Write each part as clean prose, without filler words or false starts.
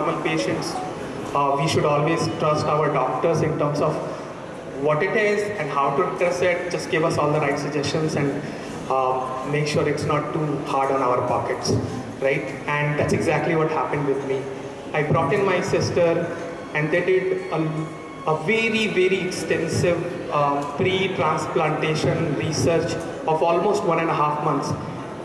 normal patients, we should always trust our doctors in terms of what it is and how to address it. Just give us all the right suggestions and make sure it's not too hard on our pockets, right? And that's exactly what happened with me. I brought in my sister and they did a very, very extensive pre-transplantation research of almost 1.5 months.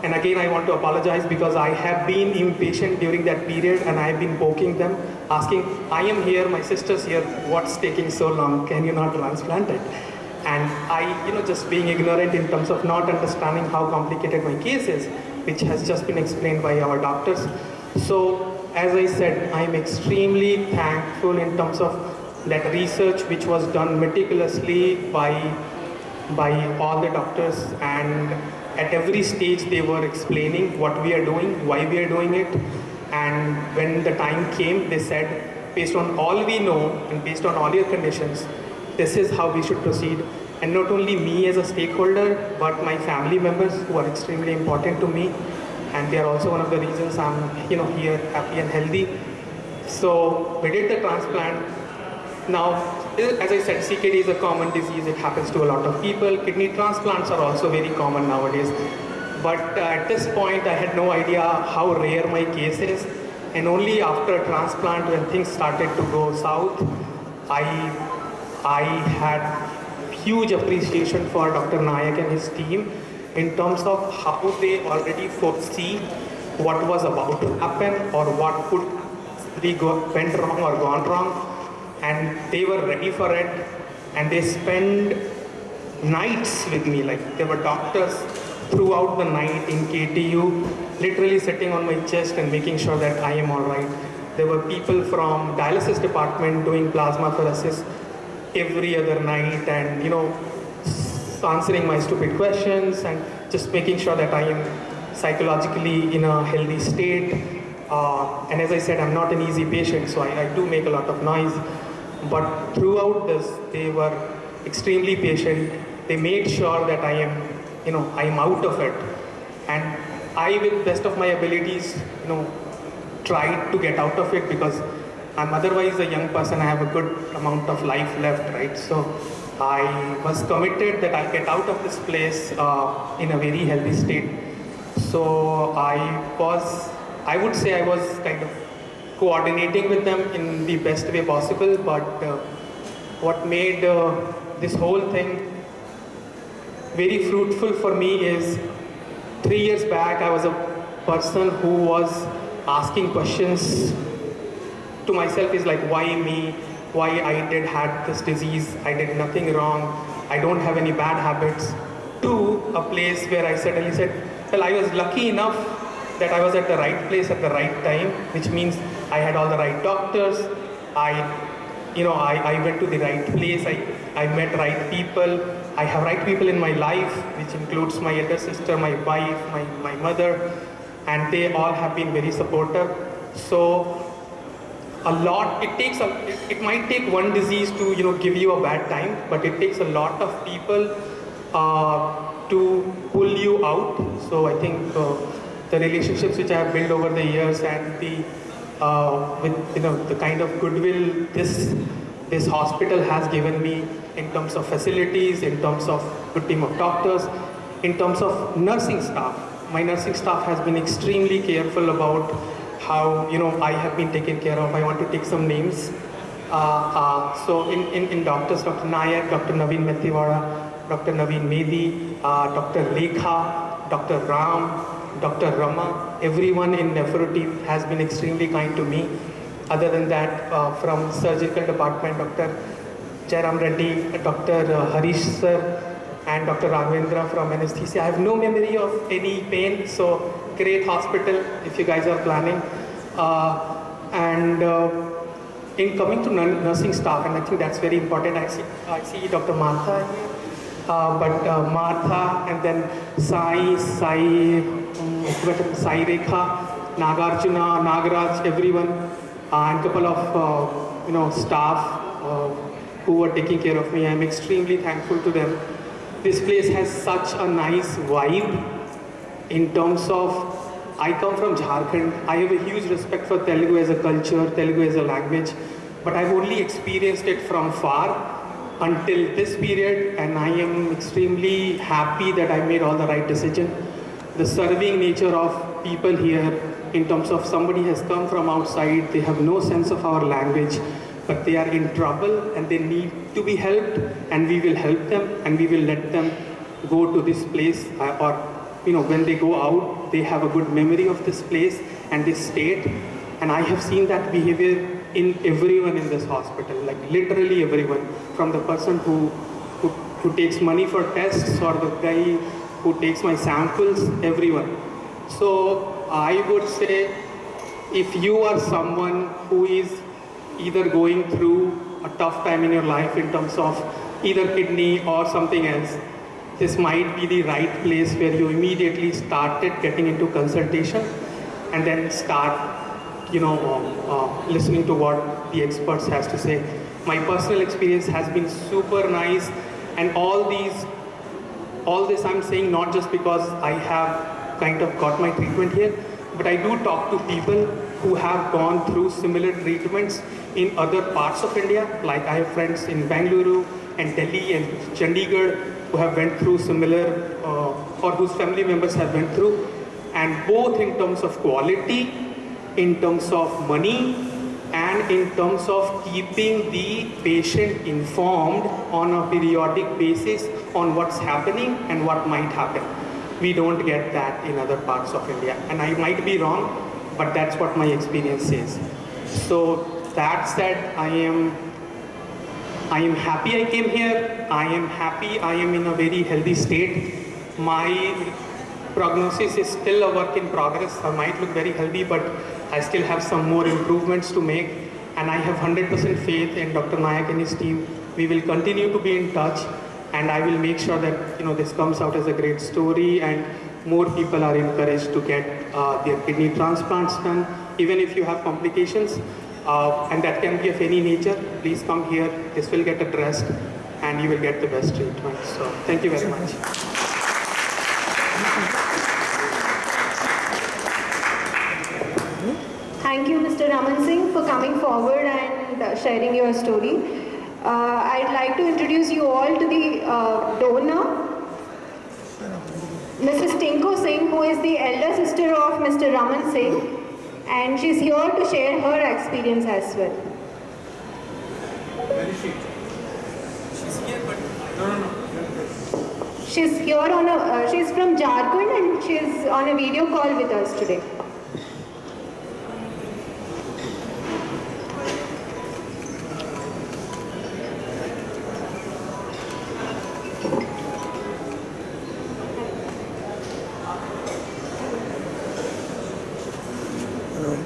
And again, I want to apologize because I have been impatient during that period and I've been poking them, asking, I am here, my sister's here, what's taking so long? Can you not transplant it? And I, just being ignorant in terms of not understanding how complicated my case is, which has just been explained by our doctors. So, as I said, I'm extremely thankful in terms of that research which was done meticulously by all the doctors, and at every stage they were explaining what we are doing, why we are doing it, and when the time came, they said, based on all we know and based on all your conditions, this is how we should proceed. And not only me as a stakeholder, but my family members who are extremely important to me, and they are also one of the reasons I'm here happy and healthy. So we did the transplant. Now, as I said, CKD is a common disease. It happens to a lot of people. Kidney transplants are also very common nowadays. But at this point, I had no idea how rare my case is. And only after transplant, when things started to go south, I had huge appreciation for Dr. Nayak and his team in terms of how they already foresee what was about to happen or what could be went wrong or gone wrong. And they were ready for it, and they spent nights with me. Like, there were doctors throughout the night in KTU, literally sitting on my chest and making sure that I am all right. There were people from dialysis department doing plasmapheresis every other night, and answering my stupid questions and just making sure that I am psychologically in a healthy state. And as I said, I'm not an easy patient, so I do make a lot of noise. But throughout this, they were extremely patient. They made sure that I am out of it. And I, with best of my abilities, tried to get out of it because I'm otherwise a young person. I have a good amount of life left, right? So I was committed that I'll get out of this place in a very healthy state. So I would say I was kind of coordinating with them in the best way possible, but what made this whole thing very fruitful for me is 3 years back I was a person who was asking questions to myself, is like, why me? Why I had this disease? I did nothing wrong. I don't have any bad habits. To a place where I suddenly said, well, I was lucky enough that I was at the right place at the right time, which means I had all the right doctors. I went to the right place. I met right people. I have right people in my life, which includes my elder sister, my wife, my mother, and they all have been very supportive. So it might take one disease to give you a bad time, but it takes a lot of people to pull you out. So I think the relationships which I have built over the years and the kind of goodwill this hospital has given me in terms of facilities, in terms of good team of doctors, in terms of nursing staff. My nursing staff has been extremely careful about how I have been taken care of. I want to take some names. So in doctors, Dr. Nayak, Dr. Naveen Methiwada, Dr. Naveen Medi, Dr. Lekha, Dr. Ram, Dr. Rama, everyone in nephro team has been extremely kind to me. Other than that, from surgical department, Dr. Jairam Reddy, Dr. Harish sir, and Dr. Raghavendra from anesthesia. I have no memory of any pain, so great hospital if you guys are planning. In coming to nursing staff, and I think that's very important, I see Dr. Martha here. Martha, and then Sai Rekha, Nagarjuna, Nagaraj, everyone, and a couple of staff who were taking care of me. I'm extremely thankful to them. This place has such a nice vibe in terms of I come from Jharkhand. I have a huge respect for Telugu as a culture, Telugu as a language, but I've only experienced it from far until this period, and I am extremely happy that I made all the right decision. The serving nature of people here, in terms of somebody has come from outside, they have no sense of our language, but they are in trouble and they need to be helped, and we will help them and we will let them go to this place, or when they go out, they have a good memory of this place and this state. And I have seen that behavior in everyone in this hospital, like literally everyone, from the person who takes money for tests, or the guy who takes my samples, everyone. So I would say, if you are someone who is either going through a tough time in your life in terms of either kidney or something else, this might be the right place where you immediately started getting into consultation and then start listening to what the experts has to say. My personal experience has been super nice, and all this I'm saying not just because I have kind of got my treatment here, but I do talk to people who have gone through similar treatments in other parts of India. Like I have friends in Bangalore and Delhi and Chandigarh who have went through similar, or whose family members have went through, and both in terms of quality, in terms of money, and in terms of keeping the patient informed on a periodic basis on what's happening and what might happen. We don't get that in other parts of India. And I might be wrong, but that's what my experience says. So that said, I am happy I came here. I am happy I am in a very healthy state. My prognosis is still a work in progress. I might look very healthy, but I still have some more improvements to make. And I have 100% faith in Dr. Nayak and his team. We will continue to be in touch, and I will make sure that this comes out as a great story, and more people are encouraged to get their kidney transplants done. Even if you have complications, and that can be of any nature, please come here. This will get addressed, and you will get the best treatment. So thank you very much. Thank you, Mr. Raman Singh, for coming forward and sharing your story. I'd like to introduce you all to the donor, Mrs. Tinko Singh, who is the elder sister of Mr. Raman Singh, and she's here to share her experience as well. Where is she? She's here, but no. She's here she's from Jharkhand, and she's on a video call with us today. Hello.